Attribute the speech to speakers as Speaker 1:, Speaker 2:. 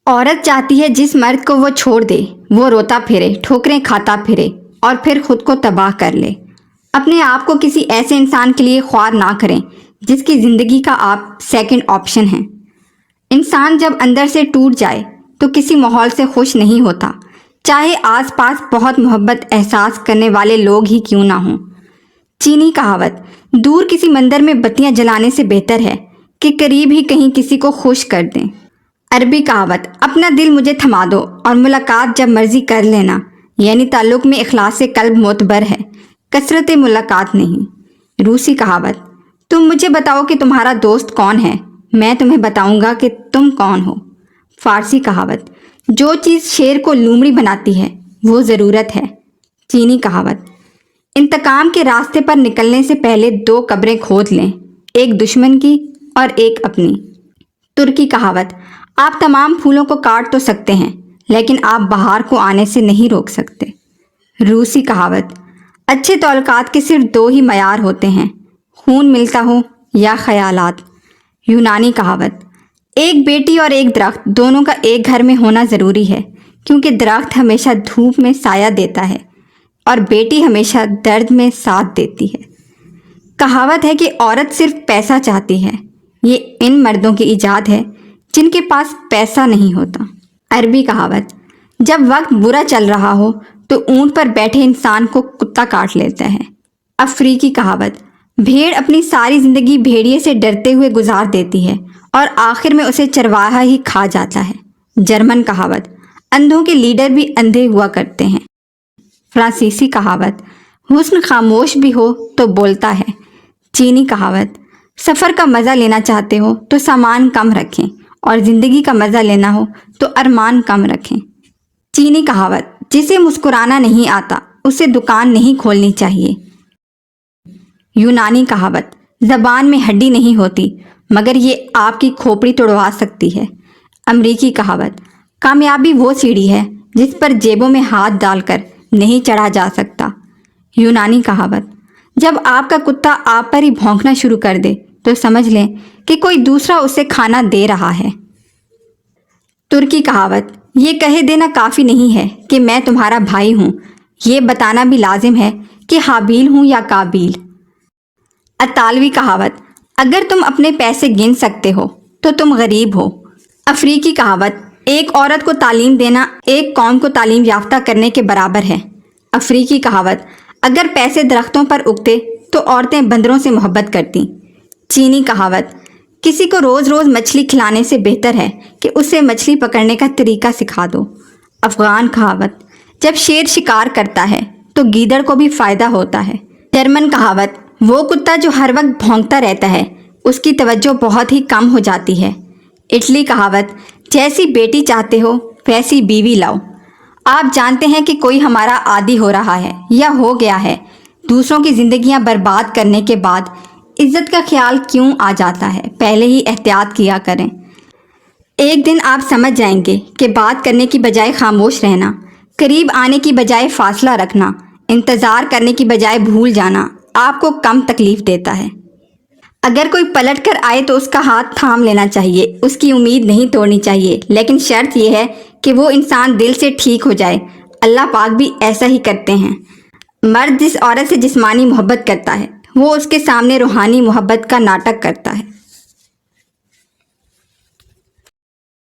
Speaker 1: عورت چاہتی ہے جس مرد کو وہ چھوڑ دے وہ روتا پھرے، ٹھوکریں کھاتا پھرے اور پھر خود کو تباہ کر لے۔ اپنے آپ کو کسی ایسے انسان کے لیے خوار نہ کریں جس کی زندگی کا آپ سیکنڈ آپشن ہیں۔ انسان جب اندر سے ٹوٹ جائے تو کسی ماحول سے خوش نہیں ہوتا، چاہے آس پاس بہت محبت احساس کرنے والے لوگ ہی کیوں نہ ہوں۔ چینی کہاوت، دور کسی مندر میں بتیاں جلانے سے بہتر ہے کہ قریب ہی کہیں کسی کو خوش کر دیں۔ عربی کہاوت، اپنا دل مجھے تھما دو اور ملاقات جب مرضی کر لینا، یعنی تعلق میں اخلاص قلب معتبر ہے، کثرت ملاقات نہیں۔ روسی کہاوت، تم مجھے بتاؤ کہ تمہارا دوست کون ہے، میں تمہیں بتاؤں گا کہ تم کون ہو۔ فارسی کہاوت، جو چیز شیر کو لومڑی بناتی ہے وہ ضرورت ہے۔ چینی کہاوت، انتقام کے راستے پر نکلنے سے پہلے 2 قبریں کھود لیں، ایک دشمن کی اور ایک اپنی۔ ترکی کہاوت، آپ تمام پھولوں کو کاٹ تو سکتے ہیں لیکن آپ بہار کو آنے سے نہیں روک سکتے۔ روسی کہاوت، اچھے تعلقات کے صرف 2 ہی معیار ہوتے ہیں، خون ملتا ہو یا خیالات۔ یونانی کہاوت، ایک بیٹی اور ایک درخت دونوں کا ایک گھر میں ہونا ضروری ہے، کیونکہ درخت ہمیشہ دھوپ میں سایہ دیتا ہے اور بیٹی ہمیشہ درد میں ساتھ دیتی ہے۔ کہاوت ہے کہ عورت صرف پیسہ چاہتی ہے، یہ ان مردوں کی ایجاد ہے جن کے پاس پیسہ نہیں ہوتا۔ عربی کہاوت، جب وقت برا چل رہا ہو تو اونٹ پر بیٹھے انسان کو کتا کاٹ لیتا ہے۔ افریقی کہاوت، بھیڑ اپنی ساری زندگی بھیڑیے سے ڈرتے ہوئے گزار دیتی ہے اور آخر میں اسے چرواہا ہی کھا جاتا ہے۔ جرمن کہاوت، اندھوں کے لیڈر بھی اندھے ہوا کرتے ہیں۔ فرانسیسی کہاوت، حسن خاموش بھی ہو تو بولتا ہے۔ چینی کہاوت، سفر کا مزہ لینا چاہتے ہو تو سامان کم رکھیں اور زندگی کا مزہ لینا ہو تو ارمان کم رکھیں۔ چینی کہاوت، جسے مسکرانا نہیں آتا اسے دکان نہیں کھولنی چاہیے۔ یونانی کہاوت، زبان میں ہڈی نہیں ہوتی مگر یہ آپ کی کھوپڑی توڑوا سکتی ہے۔ امریکی کہاوت، کامیابی وہ سیڑھی ہے جس پر جیبوں میں ہاتھ ڈال کر نہیں چڑھا جا سکتا۔ یونانی کہاوت، جب آپ کا کتا آپ پر ہی بھونکنا شروع کر دے تو سمجھ لیں کہ کوئی دوسرا اسے کھانا دے رہا ہے۔ ترکی کہاوت، یہ کہہ دینا کافی نہیں ہے کہ میں تمہارا بھائی ہوں، یہ بتانا بھی لازم ہے کہ حابیل ہوں یا قابیل۔ اطالوی کہاوت، اگر تم اپنے پیسے گن سکتے ہو تو تم غریب ہو۔ افریقی کہاوت، ایک عورت کو تعلیم دینا ایک قوم کو تعلیم یافتہ کرنے کے برابر ہے۔ افریقی کہاوت، اگر پیسے درختوں پر اگتے تو عورتیں بندروں سے محبت کرتیں۔ چینی کہاوت، کسی کو روز روز مچھلی کھلانے سے بہتر ہے کہ اسے مچھلی پکڑنے کا طریقہ سکھا دو۔ افغان کہاوت، جب شیر شکار کرتا ہے تو گیدڑ کو بھی فائدہ ہوتا ہے۔ جرمن کہاوت، وہ کتا جو ہر وقت بھونکتا رہتا ہے اس کی توجہ بہت ہی کم ہو جاتی ہے۔ اٹلی کہاوت، جیسی بیٹی چاہتے ہو ویسی بیوی لاؤ۔ آپ جانتے ہیں کہ کوئی ہمارا عادی ہو رہا ہے یا ہو گیا ہے، دوسروں کی زندگیاں برباد کرنے کے بعد عزت کا خیال کیوں آ جاتا ہے؟ پہلے ہی احتیاط کیا کریں۔ ایک دن آپ سمجھ جائیں گے کہ بات کرنے کی بجائے خاموش رہنا، قریب آنے کی بجائے فاصلہ رکھنا، انتظار کرنے کی بجائے بھول جانا آپ کو کم تکلیف دیتا ہے۔ اگر کوئی پلٹ کر آئے تو اس کا ہاتھ تھام لینا چاہیے، اس کی امید نہیں توڑنی چاہیے، لیکن شرط یہ ہے کہ وہ انسان دل سے ٹھیک ہو جائے۔ اللہ پاک بھی ایسا ہی کرتے ہیں۔ مرد جس عورت سے جسمانی محبت کرتا ہے وہ اس کے سامنے روحانی محبت کا ناٹک کرتا ہے۔